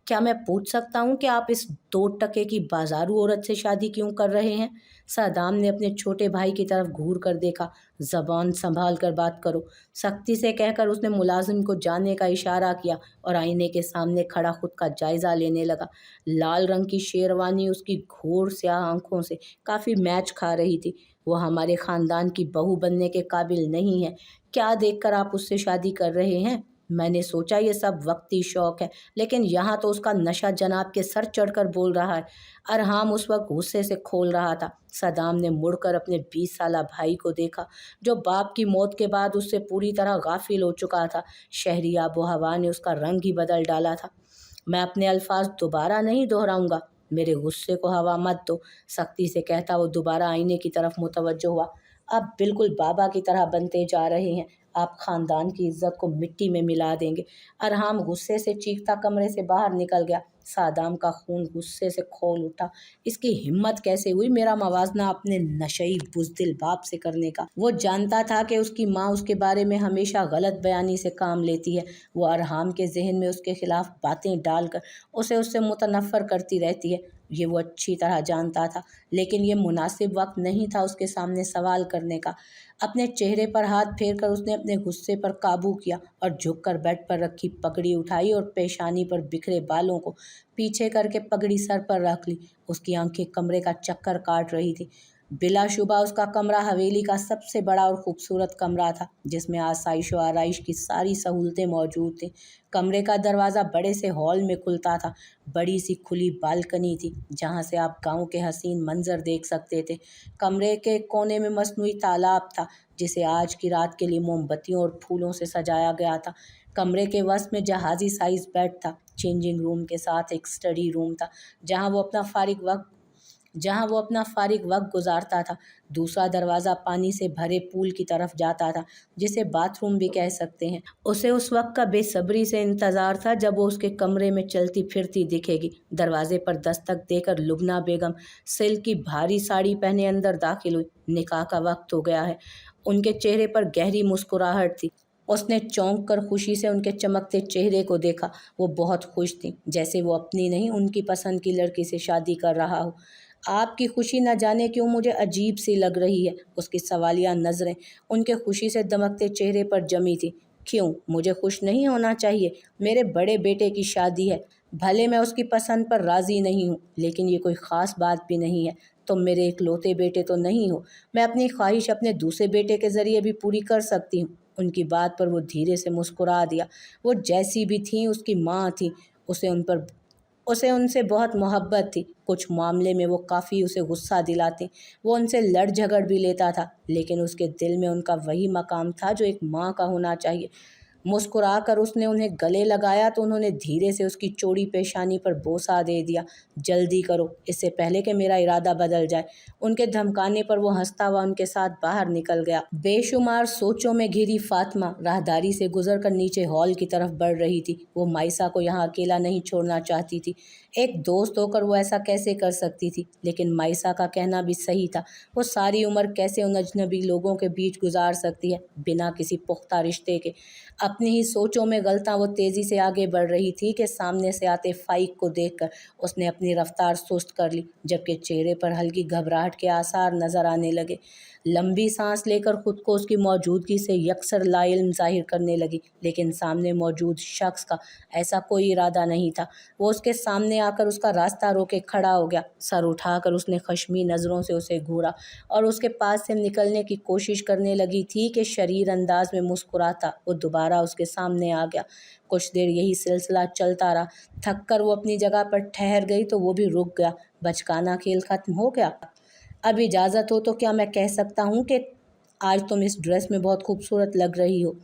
क्या मैं पूछ सकता हूँ कि आप इस 2 टके की बाज़ारू औरत से शादी क्यों कर रहे हैं? सद्दाम ने अपने छोटे भाई की तरफ घूर कर देखा। ज़बान संभाल कर बात करो, सख्ती से कहकर उसने मुलाजिम को जाने का इशारा किया और आईने के सामने खड़ा खुद का जायज़ा लेने लगा। लाल रंग की शेरवानी उसकी घोर स्याह आंखों से काफ़ी मैच खा रही थी। वो हमारे ख़ानदान की बहू बनने के काबिल नहीं है। क्या देखकर आप उससे शादी कर रहे हैं? मैंने सोचा ये सब वक्ती शौक है, लेकिन यहाँ तो उसका नशा जनाब के सर चढ़कर बोल रहा है। अरहाम उस वक्त गुस्से से खोल रहा था। सद्दाम ने मुड़कर अपने 20 साला भाई को देखा, जो बाप की मौत के बाद उससे पूरी तरह गाफिल हो चुका था। शहरी आबो हवा ने उसका रंग ही बदल डाला था। मैं अपने अल्फाज दोबारा नहीं दोहराऊंगा, मेरे गुस्से को हवा मत दो, सख्ती से कहता वो दोबारा आईने की तरफ मुतवज्जो हुआ। आप बिल्कुल बाबा की तरह बनते जा रहे हैं, आप खानदान की इज्जत को मिट्टी में मिला देंगे। अरहाम गुस्से से चीखता कमरे से बाहर निकल गया। सादाम का खून गुस्से से खौल उठा। इसकी हिम्मत कैसे हुई मेरा मवाजना अपने नशई बुज़दिल बाप से करने का? वो जानता था कि उसकी माँ उसके बारे में हमेशा गलत बयानी से काम लेती है। वो अरहाम के जहन में उसके खिलाफ बातें डालकर उसे उससे मुतनफ़र करती रहती है। ये वो अच्छी तरह जानता था, लेकिन ये मुनासिब वक्त नहीं था उसके सामने सवाल करने का। अपने चेहरे पर हाथ फेरकर उसने अपने गुस्से पर काबू किया और झुककर बेड पर रखी पगड़ी उठाई और पेशानी पर बिखरे बालों को पीछे करके पगड़ी सर पर रख ली। उसकी आंखें कमरे का चक्कर काट रही थी। बिलाशुबा उसका कमरा हवेली का सबसे बड़ा और खूबसूरत कमरा था, जिसमें आसाइश व आराइश की सारी सहूलतें मौजूद थीं। कमरे का दरवाज़ा बड़े से हॉल में खुलता था। बड़ी सी खुली बालकनी थी, जहाँ से आप गांव के हसीन मंजर देख सकते थे। कमरे के कोने में मसनूई तालाब था, जिसे आज की रात के लिए मोमबत्तियों और फूलों से सजाया गया था। कमरे के वस्त में जहाज़ी साइज बेड था। चेंजिंग रूम के साथ एक स्टडी रूम था, जहाँ वो अपना फारिग वक्त गुजारता था। दूसरा दरवाज़ा पानी से भरे पूल की तरफ जाता था, जिसे बाथरूम भी कह सकते हैं। उसे उस वक्त का बेसब्री से इंतज़ार था जब वो उसके कमरे में चलती फिरती दिखेगी। दरवाजे पर दस्तक देकर लुबना बेगम सिल्क की भारी साड़ी पहने अंदर दाखिल हुई। निकाह का वक्त हो गया है। उनके चेहरे पर गहरी मुस्कुराहट थी। उसने चौंक कर खुशी से उनके चमकते चेहरे को देखा। वो बहुत खुश थी, जैसे वो अपनी नहीं उनकी पसंद की लड़की से शादी कर रहा हो। आपकी खुशी न जाने क्यों मुझे अजीब सी लग रही है। उसकी सवालिया नज़रें उनके खुशी से दमकते चेहरे पर जमी थी। क्यों मुझे खुश नहीं होना चाहिए? मेरे बड़े बेटे की शादी है। भले मैं उसकी पसंद पर राज़ी नहीं हूँ, लेकिन ये कोई ख़ास बात भी नहीं है। तुम मेरे इकलौते बेटे तो नहीं हो। मैं अपनी ख्वाहिश अपने दूसरे बेटे के ज़रिए भी पूरी कर सकती हूँ। उनकी बात पर वो धीरे से मुस्कुरा दिया। वो जैसी भी थीं उसकी माँ थी। उसे उन पर उसे उनसे बहुत मोहब्बत थी। कुछ मामले में वो काफ़ी उसे गुस्सा दिलाते। वो उनसे लड़ झगड़ भी लेता था, लेकिन उसके दिल में उनका वही मकाम था जो एक माँ का होना चाहिए। मुस्कुराकर उसने उन्हें गले लगाया तो उन्होंने धीरे से उसकी चौड़ी पेशानी पर बोसा दे दिया। जल्दी करो, इससे पहले कि मेरा इरादा बदल जाए। उनके धमकाने पर वो हंसता हुआ उनके साथ बाहर निकल गया। बेशुमार सोचों में घिरी फातिमा राहदारी से गुजरकर नीचे हॉल की तरफ बढ़ रही थी। वो माइसा को यहाँ अकेला नहीं छोड़ना चाहती थी। एक दोस्त होकर वो ऐसा कैसे कर सकती थी? लेकिन माइसा का कहना भी सही था। वो सारी उम्र कैसे उन अजनबी लोगों के बीच गुजार सकती है, बिना किसी पुख्ता रिश्ते के? अपनी ही सोचों में गलता वो तेज़ी से आगे बढ़ रही थी कि सामने से आते फाइक को देखकर उसने अपनी रफ्तार सुस्त कर ली, जबकि चेहरे पर हल्की घबराहट के आसार नजर आने लगे। लंबी सांस लेकर खुद को उसकी मौजूदगी से यकसर लाइल्म जाहिर करने लगी, लेकिन सामने मौजूद शख्स का ऐसा कोई इरादा नहीं था। वो उसके सामने आकर उसका रास्ता रोके खड़ा हो गया। सर उठाकर उसने खश्मी नज़रों से उसे घूरा और उसके पास से निकलने की कोशिश करने लगी थी कि शरीर अंदाज में मुस्कुराता वो दोबारा उसके सामने आ गया। कुछ देर यही सिलसिला चलता रहा। थक कर वो अपनी जगह पर ठहर गई तो वो भी रुक गया। बचकाना खेल खत्म हो गया। अब इजाज़त हो तो क्या मैं कह सकता हूँ कि आज तुम इस ड्रेस में बहुत खूबसूरत लग रही हो?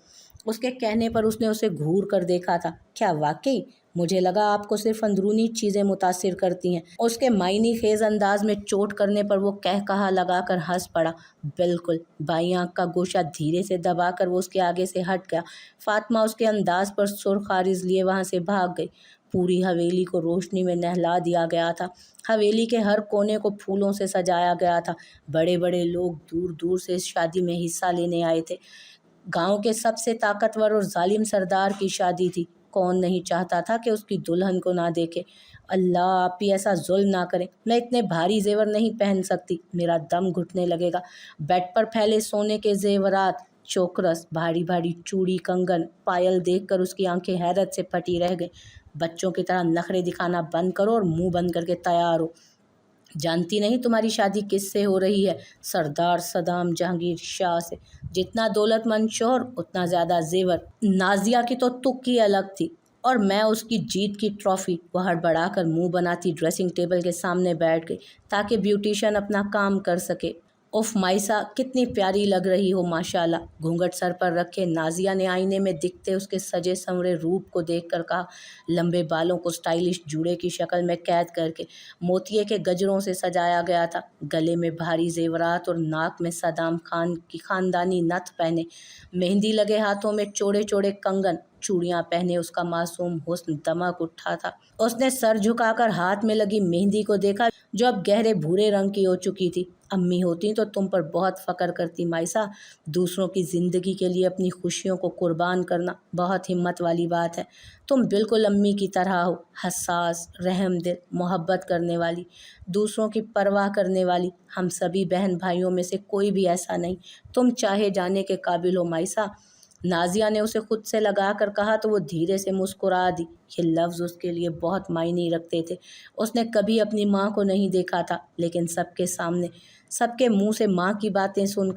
उसके कहने पर उसने उसे घूर कर देखा था। क्या वाकई? मुझे लगा आपको सिर्फ अंदरूनी चीज़ें मुतासिर करती हैं। उसके मायनी खेज अंदाज में चोट करने पर वो कह कहा लगाकर हंस पड़ा। बिल्कुल। बाईं आंख का गोशा धीरे से दबाकर वो उसके आगे से हट गया। फातिमा उसके अंदाज पर सुर्ख आरिज़ लिए वहाँ से भाग गई। पूरी हवेली को रोशनी में नहला दिया गया था। हवेली के हर कोने को फूलों से सजाया गया था। बड़े बड़े लोग दूर दूर से इस शादी में हिस्सा लेने आए थे। गांव के सबसे ताकतवर और जालिम सरदार की शादी थी। کون نہیں چاہتا تھا کہ اس کی دلہن کو نہ دیکھے۔ اللہ آپ ہی ایسا ظلم نہ کریں، میں اتنے بھاری زیور نہیں پہن سکتی، میرا دم گھٹنے لگے گا۔ بیڈ پر پھیلے سونے کے زیورات، چوکرس، بھاری بھاری چوڑی، کنگن، پائل دیکھ کر اس کی آنکھیں حیرت سے پھٹی رہ گئیں۔ بچوں کی طرح نخرے دکھانا بند کرو اور منہ بند کر کے تیار ہو۔ جانتی نہیں تمہاری شادی کس سے ہو رہی ہے؟ سردار صدام جہانگیر شاہ سے۔ جتنا دولت مند شوہر اتنا زیادہ زیور۔ نازیہ کی تو تک ہی الگ تھی، اور میں اس کی جیت کی ٹرافی۔ وہ ہڑبڑا کر منہ بناتی ڈریسنگ ٹیبل کے سامنے بیٹھ گئی تاکہ بیوٹیشین اپنا کام کر سکے۔ اف مائسا، کتنی پیاری لگ رہی ہو ماشاءاللہ۔ گھونگھٹ سر پر رکھے نازیہ نے آئینے میں دکھتے اس کے سجے سنورے روپ کو دیکھ کر کہا، لمبے بالوں کو سٹائلش جوڑے کی شکل میں قید کر کے موتیے کے گجروں سے سجایا گیا تھا، گلے میں بھاری زیورات اور ناک میں صدام خان کی خاندانی نتھ پہنے، مہندی لگے ہاتھوں میں چوڑے چوڑے کنگن، چوڑیاں پہنے اس کا معصوم حسن دمک اٹھا تھا۔ اس نے سر جھکا کر ہاتھ میں لگی مہندی کو دیکھا جو اب گہرے بھورے رنگ کی ہو چکی تھی۔ امی ہوتی تو تم پر بہت فخر کرتی مائسا، دوسروں کی زندگی کے لیے اپنی خوشیوں کو قربان کرنا بہت ہمت والی بات ہے۔ تم بالکل امی کی طرح ہو، حساس، رحم دل، محبت کرنے والی، دوسروں کی پرواہ کرنے والی۔ ہم سبھی بہن بھائیوں میں سے کوئی بھی ایسا نہیں، تم چاہے جانے کے قابل ہو مائسا۔ نازیہ نے اسے خود سے لگا کر کہا تو وہ دھیرے سے مسکرا دی۔ یہ لفظ اس کے لیے بہت معنی رکھتے تھے۔ اس نے کبھی اپنی ماں کو نہیں دیکھا تھا، لیکن سب کے سامنے، سب کے منہ سے ماں کی باتیں سن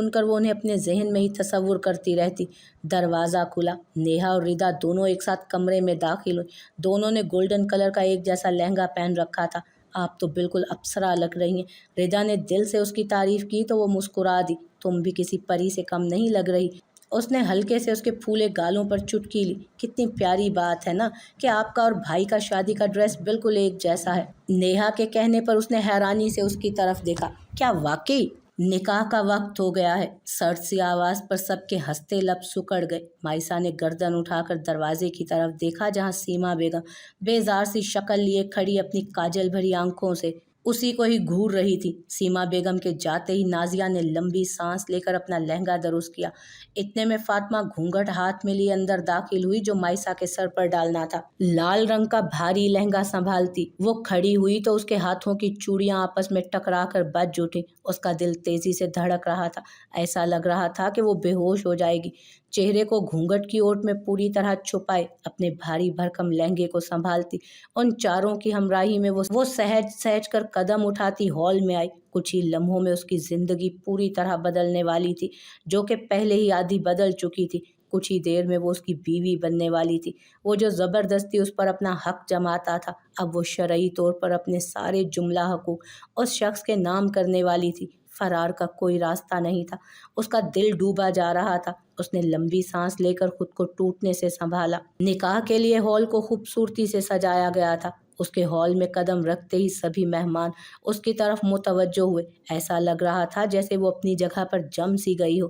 کر وہ انہیں اپنے ذہن میں ہی تصور کرتی رہتی۔ دروازہ کھلا، نیہا اور ردا دونوں ایک ساتھ کمرے میں داخل ہوئی۔ دونوں نے گولڈن کلر کا ایک جیسا لہنگا پہن رکھا تھا۔ آپ تو بالکل اپسرا لگ رہی ہیں۔ ردا نے دل سے اس کی تعریف کی تو وہ مسکرا دی۔ تم بھی کسی پری سے کم نہیں لگ رہی۔ اس نے ہلکے سے اس کے پھولے گالوں پر چٹکی لی۔ کتنی پیاری بات ہے نا کہ آپ کا اور بھائی کا شادی کا ڈریس بالکل ایک جیسا ہے۔ نیہا کے کہنے پر اس نے حیرانی سے اس کی طرف دیکھا۔ کیا واقعی نکاح کا وقت ہو گیا ہے؟ سرد سی آواز پر سب کے ہنستے لب سکڑ گئے۔ مائسا نے گردن اٹھا کر دروازے کی طرف دیکھا جہاں سیما بیگم بیزار سی شکل لیے کھڑی اپنی کاجل بھری آنکھوں سے اسی کو ہی گھور رہی تھی۔ سیما بیگم کے جاتے ہی نازیہ نے لمبی سانس لے کر اپنا لہنگا درست کیا۔ اتنے میں فاطمہ گھونگھٹ ہاتھ میں لیے اندر داخل ہوئی جو مائسا کے سر پر ڈالنا تھا۔ لال رنگ کا بھاری لہنگا سنبھالتی وہ کھڑی ہوئی تو اس کے ہاتھوں کی چوڑیاں آپس میں ٹکرا کر بج اٹھیں۔ اس کا دل تیزی سے دھڑک رہا تھا، ایسا لگ رہا تھا کہ وہ بے ہوش ہو جائے گی۔ چہرے کو گھونگھٹ کی اوٹ میں پوری طرح چھپائے اپنے بھاری بھرکم لہنگے کو سنبھالتی ان چاروں کی ہمراہی میں وہ سہج سہج کر قدم اٹھاتی ہال میں آئی۔ کچھ ہی لمحوں میں اس کی زندگی پوری طرح بدلنے والی تھی، جو کہ پہلے ہی آدھی بدل چکی تھی۔ کچھ ہی دیر میں وہ اس کی بیوی بننے والی تھی۔ وہ جو زبردستی اس پر اپنا حق جماتا تھا، اب وہ شرعی طور پر اپنے سارے جملہ حقوق اس شخص کے نام کرنے والی تھی۔ فرار کا کوئی راستہ نہیں تھا۔ اس کا دل ڈوبا جا رہا تھا۔ اس نے لمبی سانس لے کر خود کو ٹوٹنے سے سنبھالا۔ نکاح کے لیے ہال کو خوبصورتی سے سجایا گیا تھا۔ اس کے ہال میں قدم رکھتے ہی سبھی مہمان اس کی طرف متوجہ ہوئے۔ ایسا لگ رہا تھا جیسے وہ اپنی جگہ پر جم سی گئی ہو۔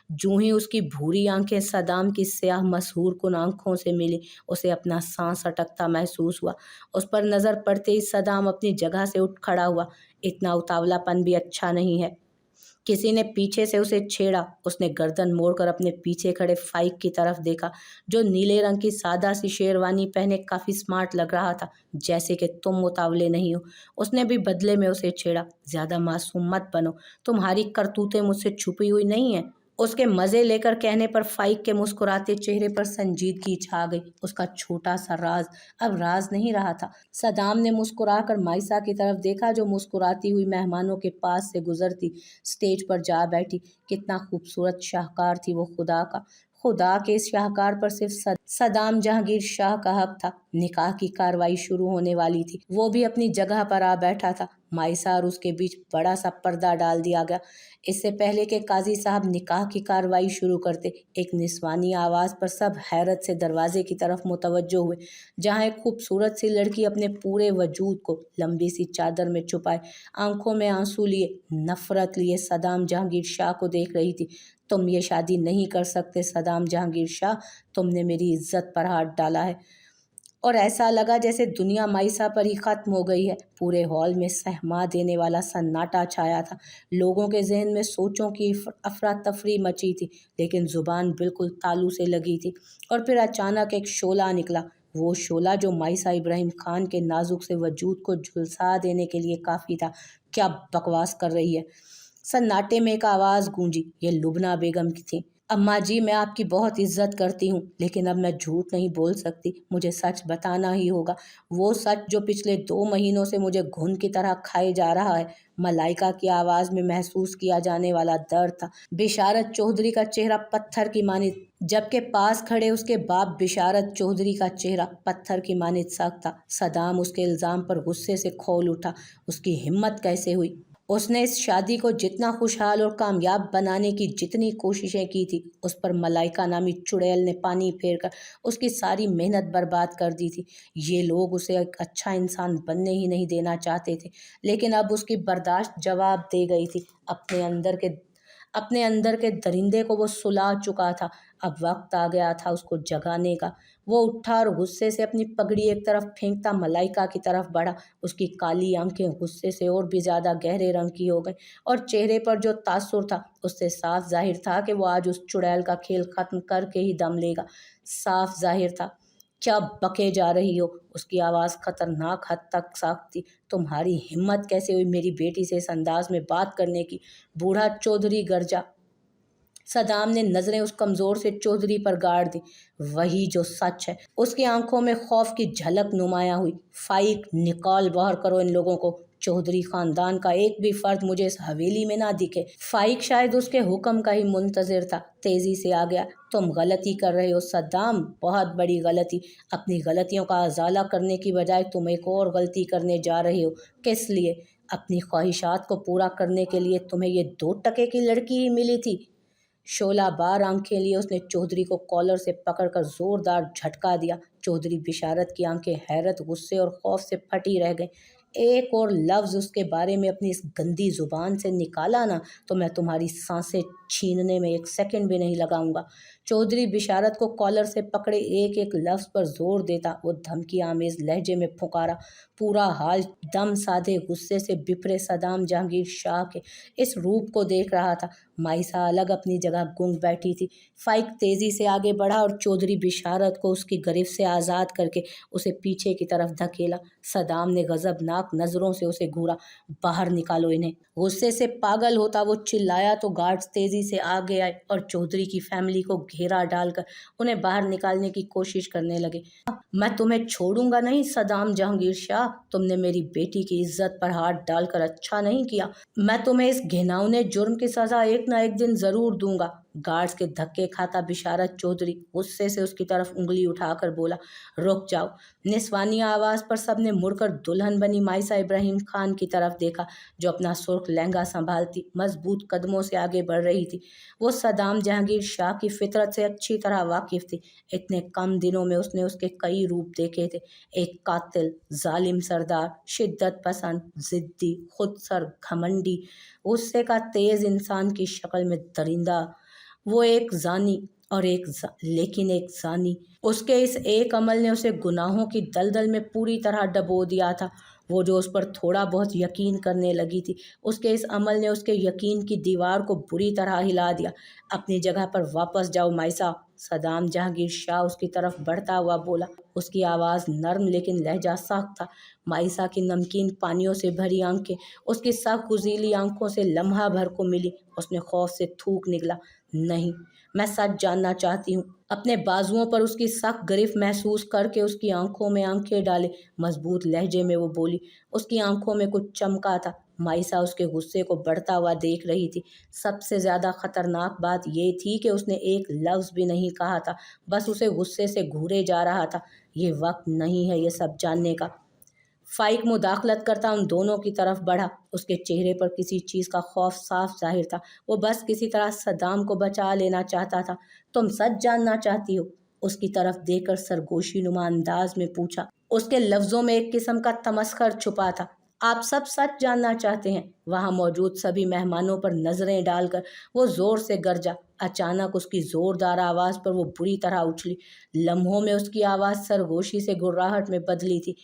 جوں ہی اس کی بھوری آنکھیں صدام کی سیاہ مسحور کن آنکھوں سے ملی، اسے اپنا سانس اٹکتا محسوس ہوا۔ اس پر نظر پڑتے ہی صدام اپنی جگہ سے اٹھ کھڑا ہوا۔ اتنا اتاولا پن بھی اچھا نہیں ہے۔ کسی نے پیچھے سے اسے چھیڑا۔ اس نے گردن موڑ کر اپنے پیچھے کھڑے فائق کی طرف دیکھا جو نیلے رنگ کی سادہ سی شیروانی پہنے کافی سمارٹ لگ رہا تھا، جیسے کہ تم متاولے نہیں ہو۔ اس نے بھی بدلے میں اسے چھیڑا، زیادہ معصوم مت بنو، تمہاری کرتوتیں مجھ سے چھپی ہوئی نہیں ہیں۔ اس کے مزے لے کر کہنے پر فائق کے مسکراتے چہرے پر سنجیدگی چھا گئی۔ اس کا چھوٹا سا راز اب راز نہیں رہا تھا۔ صدام نے مسکرا کر مائسا کی طرف دیکھا جو مسکراتی ہوئی مہمانوں کے پاس سے گزرتی اسٹیج پر جا بیٹھی۔ کتنا خوبصورت شاہکار تھی وہ، خدا کے اس شاہکار پر صرف صدام جہانگیر شاہ کا حق تھا۔ نکاح کی کاروائی شروع ہونے والی تھی، وہ بھی اپنی جگہ پر آ بیٹھا تھا۔ مائسا اور اس کے بیچ بڑا سا پردہ ڈال دیا گیا۔ اس سے پہلے کہ قاضی صاحب نکاح کی کاروائی شروع کرتے، ایک نسوانی آواز پر سب حیرت سے دروازے کی طرف متوجہ ہوئے، جہاں ایک خوبصورت سی لڑکی اپنے پورے وجود کو لمبی سی چادر میں چھپائے، آنکھوں میں آنسو لیے، نفرت لیے صدام جہانگیر شاہ کو دیکھ رہی تھی۔ تم یہ شادی نہیں کر سکتے صدام جہانگیر شاہ، تم نے میری عزت پر ہاتھ ڈالا ہے۔ और ऐसा लगा जैसे दुनिया माइसा पर ही खत्म हो गई है। पूरे हॉल में सहमा देने वाला सन्नाटा छाया था। लोगों के जहन में सोचों की अफरा तफरी मची थी, लेकिन जुबान बिल्कुल तालू से लगी थी। और फिर अचानक एक शोला निकला, वो शोला जो माइसा इब्राहिम खान के नाजुक से वजूद को झुलसा देने के लिए काफ़ी था। क्या बकवास कर रही है? सन्नाटे में एक आवाज़ गूंजी। ये लुबना बेगम की थी। अम्मा जी, मैं आपकी बहुत इज्जत करती हूँ, लेकिन अब मैं झूठ नहीं बोल सकती। मुझे सच बताना ही होगा, वो सच जो पिछले 2 महीनों से मुझे घुन की तरह खाए जा रहा है। मलाइका की आवाज़ में महसूस किया जाने वाला दर्द था। बिशारत चौधरी का चेहरा पत्थर की मानित, जबकि पास खड़े उसके बाप बिशारत चौधरी का चेहरा पत्थर की मानित सख्त था। सदाम उसके इल्ज़ाम पर गुस्से से खौल उठा। उसकी हिम्मत कैसे हुई? उसने इस शादी को जितना खुशहाल और कामयाब बनाने की जितनी कोशिशें की थी, उस पर मलाइका नामी चुड़ैल ने पानी फेर कर उसकी सारी मेहनत बर्बाद कर दी थी। ये लोग उसे एक अच्छा इंसान बनने ही नहीं देना चाहते थे, लेकिन अब उसकी बर्दाश्त जवाब दे गई थी। अपने अंदर के दरिंदे को वो सुला चुका था। अब वक्त आ गया था उसको जगाने का। वो उठा और गुस्से से अपनी पगड़ी एक तरफ फेंकता मलाइका की तरफ बढ़ा। उसकी काली आंखें गुस्से से और भी ज़्यादा गहरे रंग की हो गई, और चेहरे पर जो तासुर था उससे साफ जाहिर था कि वो आज उस चुड़ैल का खेल खत्म करके ही दम लेगा। साफ जाहिर था। क्या बके जा रही हो? उसकी आवाज़ खतरनाक हद तक सख्त थी। तुम्हारी हिम्मत कैसे हुई मेरी बेटी से इस अंदाज में बात करने की? बूढ़ा चौधरी गरजा। सदाम ने नजरें उस कमजोर से चौधरी पर गाड़ दी। वही जो सच है। उसकी आंखों में खौफ की झलक नुमाया हुई। फाइक, निकाल बाहर करो इन लोगों को। चौधरी खानदान का एक भी फर्द मुझे इस हवेली में ना दिखे। फाइक शायद उसके हुक्म का ही मुंतजिर था। तेजी से आ गया। तुम गलती कर रहे हो सद्दाम, बहुत बड़ी गलती। अपनी गलतियों का अजाला करने की बजाय तुम एक और गलती करने जा रहे हो। किस लिए? अपनी ख्वाहिशात को पूरा करने के लिए तुम्हें ये 2 टके की लड़की ही मिली थी। शोला बार आंखें लिए उसने चौधरी को कॉलर से पकड़कर जोरदार झटका दिया। चौधरी बिशारत की आंखें हैरत, गुस्से और खौफ से फटी रह गईं। एक और लफ्ज़ उसके बारे में अपनी इस गंदी जुबान से निकाला ना, तो मैं तुम्हारी सांसें छीनने में 1 सेकंड भी नहीं लगाऊंगा। चौधरी बिशारत को कॉलर से पकड़े एक एक लफ्ज़ पर जोर देता वो धमकी आमेज लहजे में पुकारा। पूरा हाल दम साधे गुस्से से बिफरे सदाम जहांगीर शाह के इस रूप को देख रहा था। माइसा अलग अपनी जगह गूंग बैठी थी। फाइक तेजी से आगे बढ़ा और चौधरी बिशारत को उसकी गिरफ्त से आज़ाद करके उसे पीछे की तरफ धकेला। सदाम ने गजबनाक नज़रों से उसे घूरा। बाहर निकालो इन्हें। गुस्से से पागल होता वो चिल्लाया तो गार्ड्स तेजी से आगे आए और चौधरी की फैमिली को घेरा डालकर उन्हें बाहर निकालने की कोशिश करने लगे। मैं तुम्हें छोड़ूंगा नहीं सदाम जहांगीर शाह। तुमने मेरी बेटी की इज्जत पर हाथ डालकर अच्छा नहीं किया। मैं तुम्हें इस घिनौने जुर्म की सजा एक ना एक दिन जरूर दूंगा। गार्ड्स के धक्के खाता बिशारत चौधरी गुस्से से उसकी तरफ उंगली उठाकर बोला, रुक जाओ। निस्वानी आवाज पर सबने मुड़कर दुल्हन बनी माइसा इब्राहिम खान की तरफ देखा, जो अपना सुर्ख लहंगा संभालती मजबूत कदमों से आगे बढ़ रही थी। वो सदाम जहांगीर शाह की फितरत से अच्छी तरह वाकिफ थी। इतने कम दिनों में उसने उसके कई रूप देखे थे। एक कातिल, जालिम सरदार, शिद्दत पसंद, जिद्दी, खुदसर, घमंडी, गुस्से का तेज इंसान की शक्ल में दरिंदा। वो एक जानी और लेकिन एक जानी। उसके इस एक अमल ने उसे गुनाहों की दलदल में पूरी तरह डबो दिया था। वो जो उस पर थोड़ा बहुत यकीन करने लगी थी, उसके इस अमल ने उसके यकीन की दीवार को बुरी तरह हिला दिया। अपनी जगह पर वापस जाओ माइसा। सदाम जहांगीर शाह उसकी तरफ बढ़ता हुआ बोला। उसकी आवाज़ नर्म लेकिन लहजा सख्त था। माइसा की नमकीन पानियों से भरी आंखें उसकी सख्त गुजीली आंखों से लम्हा भर को मिली। उसने खौफ से थूक निकला, नहीं, मैं सच जानना चाहती हूँ। अपने बाजुओं पर उसकी सख्त गिरफ्त महसूस करके उसकी आंखों में आंखें डाले मजबूत लहजे में वो बोली। उसकी आंखों में कुछ चमका था। माइसा उसके गुस्से को बढ़ता हुआ देख रही थी। सबसे ज़्यादा खतरनाक बात ये थी कि उसने एक लफ्ज़ भी नहीं कहा था, बस उसे गुस्से से घूरे जा रहा था। ये वक्त नहीं है ये सब जानने का। फाइक मुदाखलत करता उन दोनों की तरफ बढ़ा। उसके चेहरे पर किसी चीज़ का खौफ साफ जाहिर था। वो बस किसी तरह सद्दाम को बचा लेना चाहता था। तुम सच जानना चाहती हो? उसकी तरफ देखकर सरगोशी नुमा अंदाज में पूछा। उसके लफ्ज़ों में एक किस्म का तमस्खर छुपा था। आप सब सच जानना चाहते हैं? वहाँ मौजूद सभी मेहमानों पर नजरें डालकर वो जोर से गरजा। अचानक उसकी ज़ोरदार आवाज़ पर वो बुरी तरह उछली। लम्हों में उसकी आवाज़ सरगोशी से गुर्राहट में बदली थी।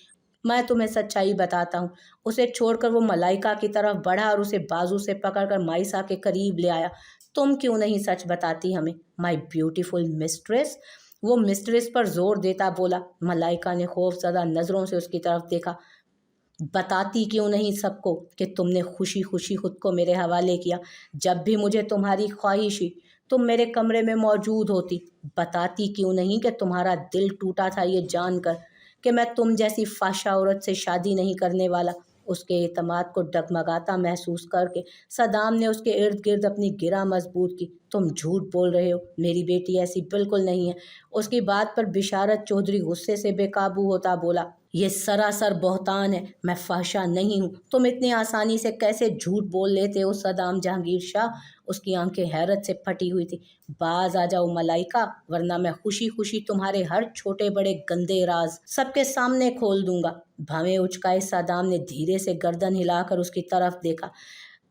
मैं तुम्हें सच्चाई बताता हूँ। उसे छोड़कर वो मलाइका की तरफ बढ़ा और उसे बाजू से पकड़कर माइसा के करीब ले आया। तुम क्यों नहीं सच बताती हमें, माई ब्यूटीफुल मिस्ट्रेस? वो मिस्ट्रेस पर जोर देता बोला। मलाइका ने खौफज़दा नज़रों से उसकी तरफ देखा। बताती क्यों नहीं सबको कि तुमने खुशी खुशी खुद को मेरे हवाले किया? जब भी मुझे तुम्हारी ख्वाहिश हुई तुम मेरे कमरे में मौजूद होती। बताती क्यों नहीं कि तुम्हारा दिल टूटा था ये जानकर कि मैं तुम जैसी फाशा औरत से शादी नहीं करने वाला? उसके एतमाद को डगमगाता महसूस करके सदाम ने उसके इर्द गिर्द अपनी गिरा मजबूत की। तुम झूठ बोल रहे हो, मेरी बेटी ऐसी बिल्कुल नहीं है। उसकी बात पर बिशारत चौधरी गुस्से से बेकाबू होता बोला। ये सरासर बहतान है, मैं फाशा नहीं हूँ। तुम इतनी आसानी से कैसे झूठ बोल लेते हो सदाम जहांगीर शाह? उसकी आंखें हैरत से फटी हुई थी। बाज आ जाओ मलाइका, वरना मैं खुशी खुशी तुम्हारे हर छोटे बड़े गंदे राज सबके सामने खोल दूंगा। भवें उचकाए सदाम ने धीरे से गर्दन हिलाकर उसकी तरफ देखा।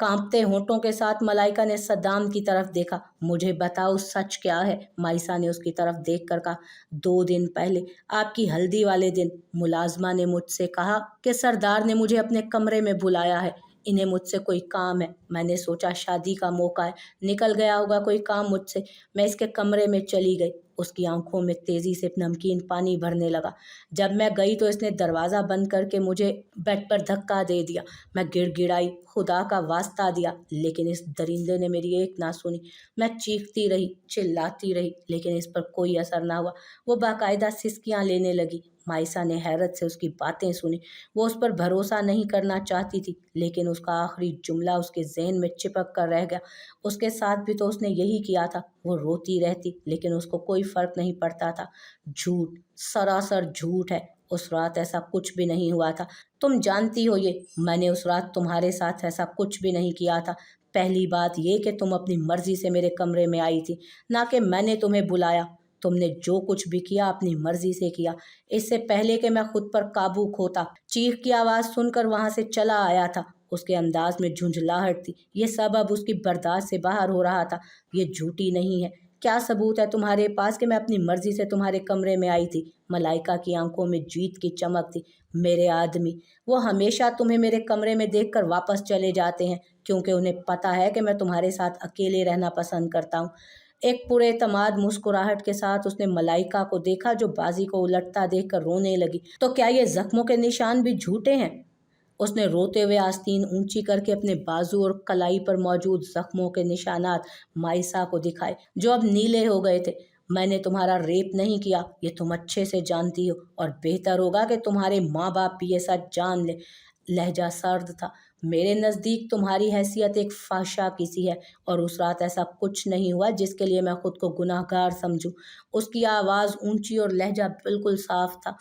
कांपते होंठों के साथ मलाइका ने सद्दाम की तरफ देखा। मुझे बताओ सच क्या है? माइसा ने उसकी तरफ देखकर कहा। 2 दिन पहले आपकी हल्दी वाले दिन मुलाजमा ने मुझसे कहा कि सरदार ने मुझे अपने कमरे में बुलाया है। इन्हें मुझसे कोई काम है। मैंने सोचा शादी का मौका है, निकल गया होगा कोई काम मुझसे। मैं इसके कमरे में चली गई। उसकी आंखों में तेजी से नमकीन पानी भरने लगा। जब मैं गई तो इसने दरवाज़ा बंद करके मुझे बेड पर धक्का दे दिया। मैं गिड़गिड़ाई, खुदा का वास्ता दिया, लेकिन इस दरिंदे ने मेरी एक ना सुनी। मैं चीखती रही, चिल्लाती रही, लेकिन इस पर कोई असर ना हुआ। वो बाकायदा सिसकियाँ लेने लगी। माइसा ने हैरत से उसकी बातें सुनी। वो उस पर भरोसा नहीं करना चाहती थी, लेकिन उसका आखिरी जुमला उसके जहन में चिपक कर रह गया। उसके साथ भी तो उसने यही किया था। वो रोती रहती, लेकिन उसको कोई फर्क नहीं पड़ता था। झूठ, सरासर झूठ है। उस रात ऐसा कुछ भी नहीं हुआ था। तुम जानती हो ये। मैंने उस रात तुम्हारे साथ ऐसा कुछ भी नहीं किया था। पहली बात ये कि तुम अपनी मर्जी से मेरे कमरे में आई थी, ना कि मैंने तुम्हें बुलाया। तुमने जो कुछ भी किया अपनी मर्जी से किया। इससे पहले कि मैं खुद पर काबू खोता, चीख की आवाज़ सुनकर वहां से चला आया था। उसके अंदाज में झुंझलाहट थी। ये सब अब उसकी बर्दाश्त से बाहर हो रहा था। ये झूठी नहीं है। क्या सबूत है तुम्हारे पास कि मैं अपनी मर्जी से तुम्हारे कमरे में आई थी? मलाइका की आंखों में जीत की चमक थी। मेरे आदमी, वो हमेशा तुम्हें मेरे कमरे में देखकर वापस चले जाते हैं, क्योंकि उन्हें पता है कि मैं तुम्हारे साथ अकेले रहना पसंद करता हूँ। एक पुरएतमाद मुस्कुराहट के साथ उसने मलाइका को देखा, जो बाजी को उलटता देखकर रोने लगी। तो क्या ये जख्मों के निशान भी झूठे हैं? उसने रोते हुए आस्तीन ऊंची करके अपने बाजू और कलाई पर मौजूद जख्मों के निशानात माइसा को दिखाए, जो अब नीले हो गए थे। मैंने तुम्हारा रेप नहीं किया, ये तुम अच्छे से जानती हो, और बेहतर होगा कि तुम्हारे माँ बाप भी ये सच जान ले। लहजा सर्द था। मेरे नज़दीक तुम्हारी हैसियत एक फाशा की सी है, और उस रात ऐसा कुछ नहीं हुआ जिसके लिए मैं खुद को गुनाहगार समझूं। उसकी आवाज़ ऊंची और लहजा बिल्कुल साफ था।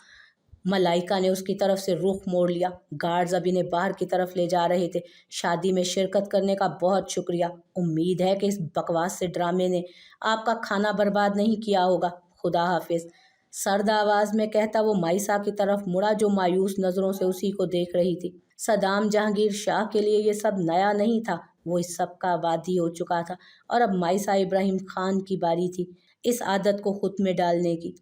मलाइका ने उसकी तरफ से रुख मोड़ लिया। गार्ड्स अभी इन्हें बाहर की तरफ ले जा रहे थे। शादी में शिरकत करने का बहुत शुक्रिया। उम्मीद है कि इस बकवास से ड्रामे ने आपका खाना बर्बाद नहीं किया होगा। खुदा हाफिज। सर्द आवाज में कहता वो माइसा की तरफ मुड़ा, जो मायूस नजरों से उसी को देख रही थी। सदाम जहांगीर शाह के लिए ये सब नया नहीं था। वो इस सब का आबादी हो चुका था, और अब माइसा इब्राहिम खान की बारी थी इस आदत को खुद में डालने की।